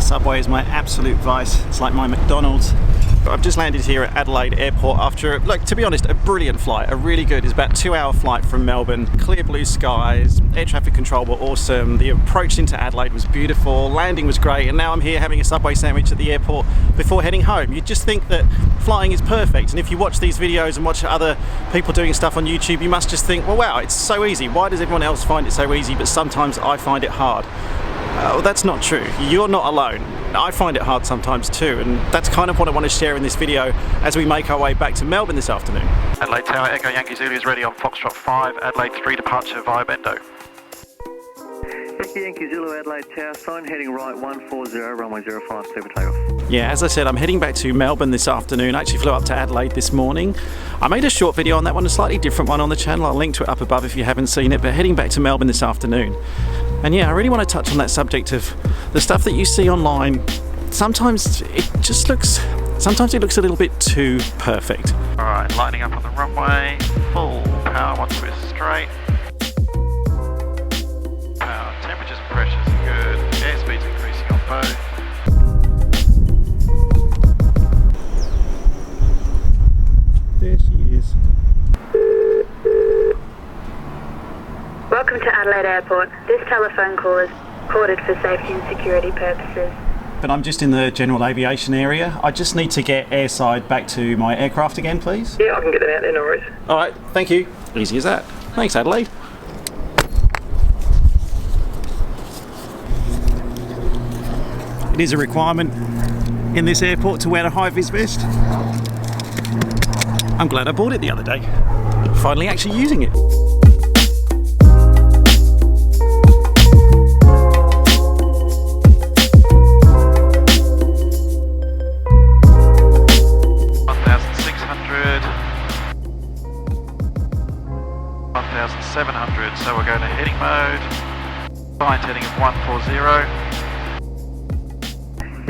subway is my absolute vice. It's like my McDonald's. I've just landed here at Adelaide Airport after, look, to be honest, a brilliant flight, a really good. It's about a 2-hour flight from Melbourne. Clear blue skies, air traffic control were awesome. The approach into Adelaide was beautiful. Landing was great, and now I'm here having a Subway sandwich at the airport before heading home. You just think that flying is perfect, and if you watch these videos and watch other people doing stuff on YouTube, you must just think, well, wow, it's so easy. Why does everyone else find it so easy, but sometimes I find it hard? Well, that's not true. You're not alone. I find it hard sometimes too, and that's kind of what I want to share in this video as we make our way back to Melbourne this afternoon. Adelaide Tower, Echo Yankee Zulu is ready on Foxtrot 5, Adelaide 3 departure via Bendo. Echo Yankee Zulu, Adelaide Tower, sign heading right 140, runway 05, clear for takeoff. Yeah, as I said, I'm heading back to Melbourne this afternoon. I actually flew up to Adelaide this morning. I made a short video on that one, a slightly different one on the channel. I'll link to it up above if you haven't seen it, but heading back to Melbourne this afternoon. And yeah, I really want to touch on that subject of the stuff that you see online. Sometimes it looks a little bit too perfect. Alright, lighting up on the runway, full power once we're straight. Power, temperatures and pressures are good, airspeed's increasing on both. There she is. Welcome to Adelaide Airport. This telephone call is recorded for safety and security purposes. But I'm just in the general aviation area. I just need to get airside back to my aircraft again, please. Yeah, I can get them out there, no worries. Alright, thank you. Easy as that. Thanks, Adelaide. It is a requirement in this airport to wear a high-vis vest. I'm glad I bought it the other day. Finally actually using it. So we're going to heading mode, bind heading of 140.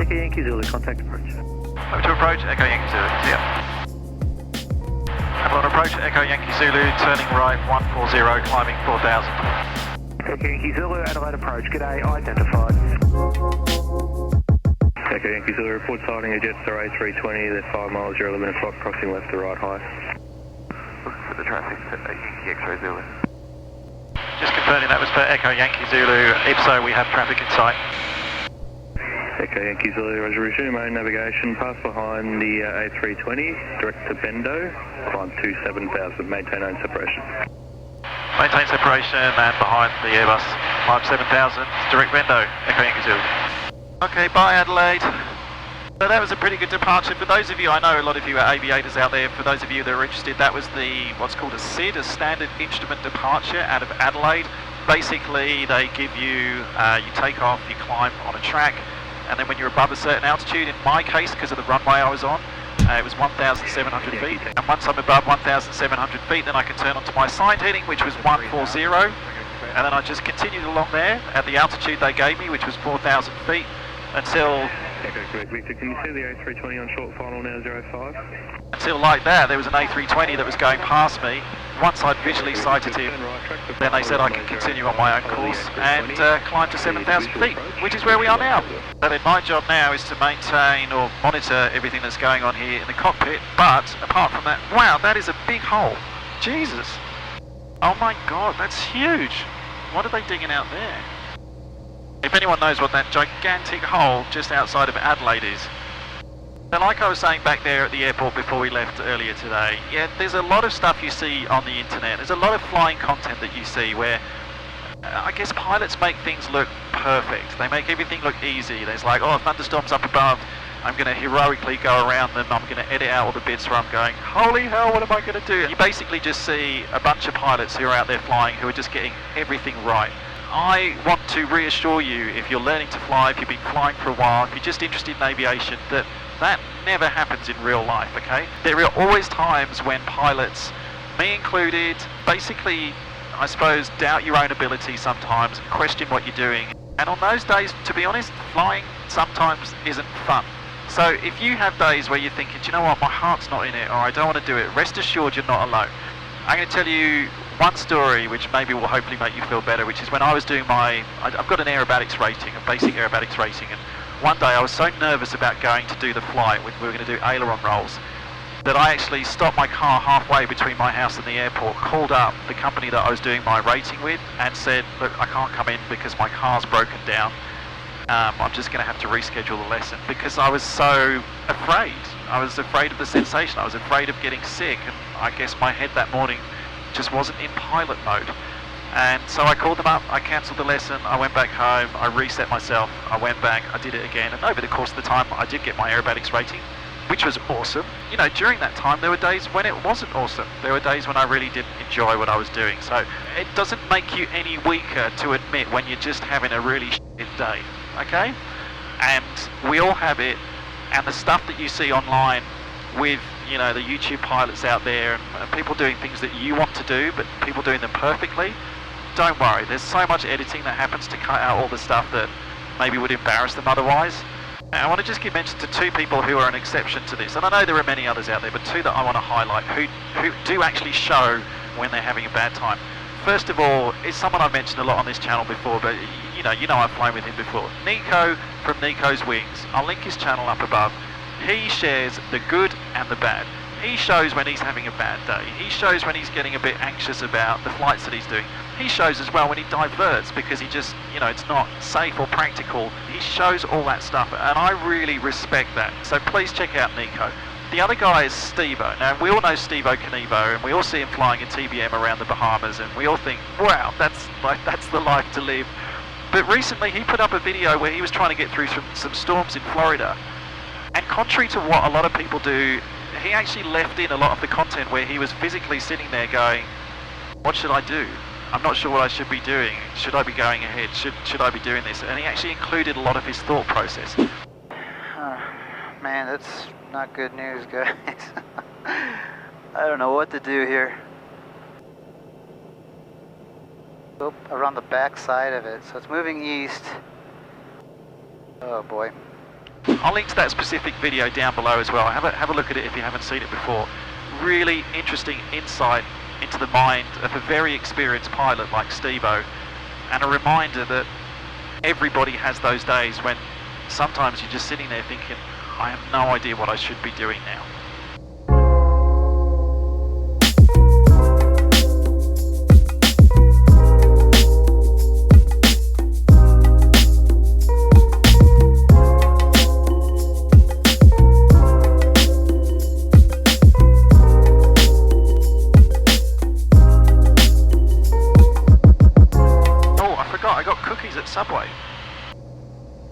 Echo Yankee Zulu, contact approach. Over to approach, Echo Yankee Zulu, see ya. Avalon approach, Echo Yankee Zulu, turning right 140, climbing 4000. Echo Yankee Zulu, Adelaide approach, g'day, identified. Echo Yankee Zulu, report sighting a Jetstar A320, they're 5 miles, you're 11 o'clock, crossing left to right high. Looking for the traffic, Yankee X-ray Zulu. Just confirming that was for Echo Yankee Zulu, IPSO, we have traffic in sight. Echo Yankee Zulu, Roger, resume own navigation, pass behind the A320, direct to Bendo, climb 27,000, maintain own separation. Maintain separation and behind the Airbus, climb 7,000, direct Bendo, Echo Yankee Zulu. Okay, bye Adelaide. So that was a pretty good departure. For those of you, I know a lot of you are aviators out there, for those of you that are interested, that was the what's called a SID, a standard instrument departure out of Adelaide. Basically, they give you, you take off, you climb on a track, and then when you're above a certain altitude, in my case, because of the runway I was on, it was 1,700 feet. And once I'm above 1,700 feet, then I can turn onto my side heading, which was 140, and then I just continued along there at the altitude they gave me, which was 4,000 feet, until... Echo correct, Victor, can you see the A320 on short final now, 05? Until like that, there was an A320 that was going past me. Once I'd visually sighted him, then they said I could continue on my own course and climb to 7,000 feet, which is where we are now. So then my job now is to maintain or monitor everything that's going on here in the cockpit, but apart from that, wow, that is a big hole. Jesus. Oh my God, that's huge. What are they digging out there? If anyone knows what that gigantic hole just outside of Adelaide is. And like I was saying back there at the airport before we left earlier today, yeah, there's a lot of stuff you see on the internet. There's a lot of flying content that you see where I guess pilots make things look perfect. They make everything look easy. There's like, oh, thunderstorms up above, I'm going to heroically go around them. I'm going to edit out all the bits where I'm going, holy hell, what am I going to do? You basically just see a bunch of pilots who are out there flying who are just getting everything right. I want to reassure you, if you're learning to fly, if you've been flying for a while, if you're just interested in aviation, that never happens in real life, okay? There are always times when pilots, me included, basically, I suppose, doubt your own ability sometimes, question what you're doing. And on those days, to be honest, flying sometimes isn't fun. So if you have days where you're thinking, do you know what, my heart's not in it, or I don't want to do it, rest assured you're not alone. I'm going to tell you one story which maybe will hopefully make you feel better, which is when I was doing I've got an aerobatics rating, a basic aerobatics rating, and one day I was so nervous about going to do the flight, we were going to do aileron rolls, that I actually stopped my car halfway between my house and the airport, called up the company that I was doing my rating with and said, look, I can't come in because my car's broken down. I'm just going to have to reschedule the lesson, because I was so afraid. I was afraid of the sensation. I was afraid of getting sick, and I guess my head that morning just wasn't in pilot mode. And so I called them up, I cancelled the lesson, I went back home, I reset myself, I went back, I did it again, and over the course of the time I did get my aerobatics rating, which was awesome. You know, during that time there were days when it wasn't awesome. There were days when I really didn't enjoy what I was doing. So it doesn't make you any weaker to admit when you're just having a really shit day, okay? And we all have it, and the stuff that you see online with, you know, the YouTube pilots out there and people doing things that you want to do, but people doing them perfectly, don't worry, there's so much editing that happens to cut out all the stuff that maybe would embarrass them otherwise. And I want to just give mention to two people who are an exception to this, and I know there are many others out there, but two that I want to highlight who do actually show when they're having a bad time. First of all, is someone I've mentioned a lot on this channel before, but you know I've flown with him before. Nico from Nico's Wings. I'll link his channel up above. He shares the good and the bad. He shows when he's having a bad day. He shows when he's getting a bit anxious about the flights that he's doing. He shows as well when he diverts because he just, you know, it's not safe or practical. He shows all that stuff, and I really respect that. So please check out Nico. The other guy is Steve-O. Now, we all know Steve-O Knievo, and we all see him flying in TBM around the Bahamas, and we all think, wow, that's the life to live. But recently he put up a video where he was trying to get through some storms in Florida. And contrary to what a lot of people do, he actually left in a lot of the content where he was physically sitting there going, what should I do? I'm not sure what I should be doing. Should I be going ahead? Should I be doing this? And he actually included a lot of his thought process. Man, that's not good news, guys. I don't know what to do here. Oop, around the back side of it, so it's moving east. Oh boy. I'll link to that specific video down below as well. Have a look at it if you haven't seen it before. Really interesting insight into the mind of a very experienced pilot like Steve-O, and a reminder that everybody has those days when sometimes you're just sitting there thinking, I have no idea what I should be doing now. Subway.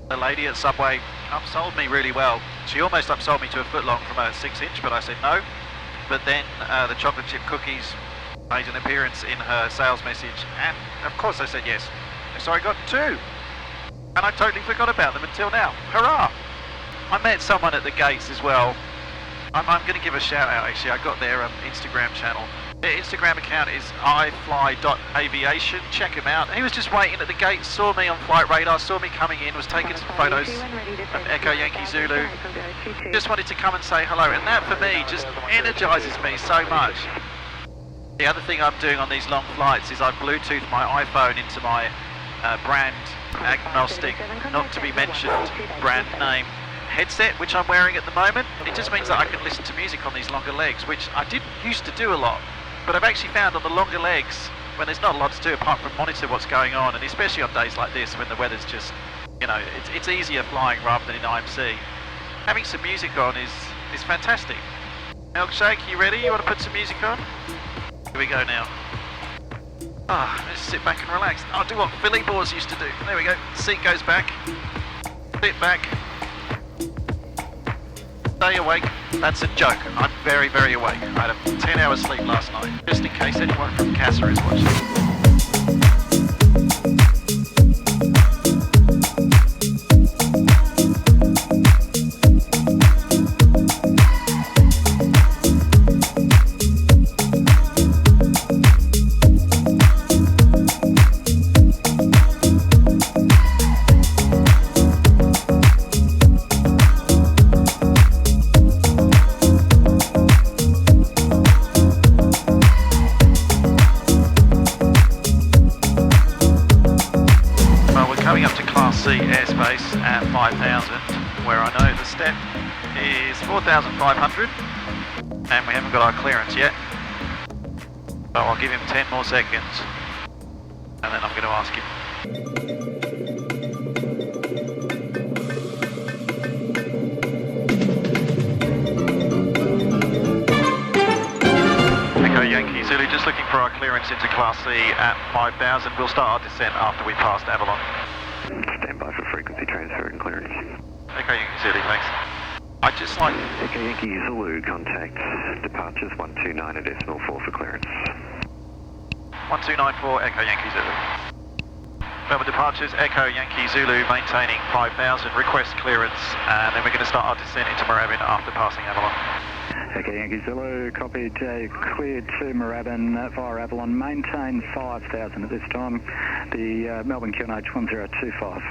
The lady at Subway upsold me really well. She almost upsold me to a foot long from a 6-inch, but I said no. But then the chocolate chip cookies made an appearance in her sales message, and of course I said yes. So I got 2, and I totally forgot about them until now. Hurrah! I met someone at the gates as well. I'm going to give a shout out actually. I got their Instagram channel. Their Instagram account is ifly.aviation. Check him out. He was just waiting at the gate, saw me on flight radar, saw me coming in, was taking some photos of Echo Yankee Zulu. Just wanted to come and say hello, and that for me just energizes me so much. The other thing I'm doing on these long flights is I've Bluetoothed my iPhone into my brand agnostic, not to be mentioned brand name headset, which I'm wearing at the moment. It just means that I can listen to music on these longer legs, which I didn't used to do a lot. But I've actually found on the longer legs, when there's not a lot to do apart from monitor what's going on, and especially on days like this when the weather's just, you know, it's easier flying rather than in IMC. Having some music on is fantastic. Milkshake, you ready? You want to put some music on? Here we go now. Let's sit back and relax. I'll do what Philly Boars used to do. There we go. Seat goes back. Sit back. Stay awake. That's a joke. I'm very, very awake. I had a 10 hours sleep last night, just in case anyone from CASA is watching. C airspace at 5,000, where I know the step is 4,500 and we haven't got our clearance yet. So I'll give him 10 more seconds and then I'm going to ask him. Echo Yankee Zulu, just looking for our clearance into Class C at 5,000. We'll start our descent after we passed Avalon. Stand by for frequency transfer and clearance. Echo Yankee Zulu, thanks. I'd just like... Echo Yankee Zulu, contact departures 129.4 for clearance. 1294, Echo Yankee Zulu. Melbourne departures, Echo Yankee Zulu, maintaining 5,000, request clearance, and then we're going to start our descent into Moorabbin after passing Avalon. Echo Yankee Zulu, copied, cleared to Moorabbin via Avalon, maintain 5,000 at this time, the Melbourne QNH 1025.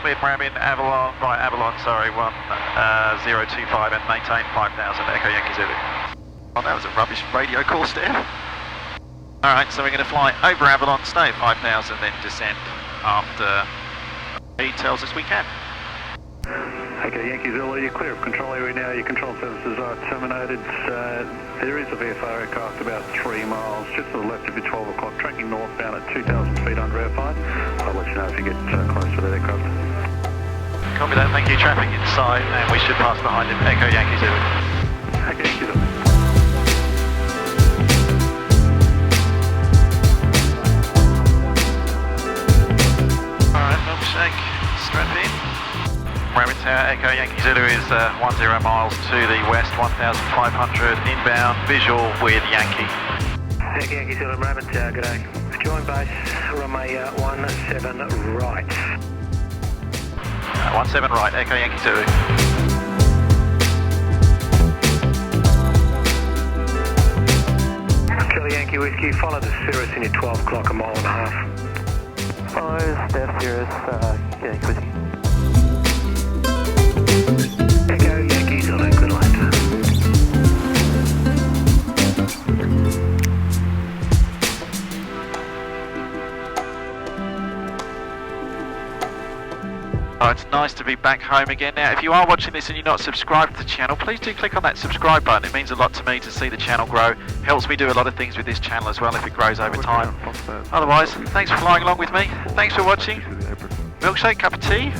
Cleared Moorabbin, Avalon, right, Avalon, sorry, 1025 and maintain 5,000, Echo Yankee Zulu. Oh, that was a rubbish radio call, Steph. Alright, so we're going to fly over Avalon, stay at 5,000, then descend after he tells us we can. Okay, Yankee Zulu, you're clear of control area now, your control services are terminated. There is a VFR aircraft about 3 miles just to the left of your 12 o'clock, tracking northbound at 2,000 feet under airfire. I'll let you know if you get close to that aircraft. Copy that, thank you. Traffic inside, and we should pass behind him. Echo Yankee Zulu. Okay, Yankee Zulu. Alright, milkshake, strap in. Moorabbin Tower, Echo Yankee Zulu is 10 miles to the west, 1,500 inbound, visual with Yankee. Echo Yankee Zulu, Moorabbin Tower, good day. Join base, runway 17 right. 17 right, Echo Yankee Zulu. Charlie Yankee Whiskey, follow the Cirrus in your 12 o'clock, a mile and a half. Follow Steph Cirrus, Yankee Whiskey. Echo Yankee Zulu, good night. Oh, it's nice to be back home again. Now, if you are watching this and you're not subscribed to the channel, please do click on that subscribe button. It means a lot to me to see the channel grow. Helps me do a lot of things with this channel as well if it grows over time. Otherwise, thanks for flying along with me. Thanks for watching. Milkshake, cup of tea.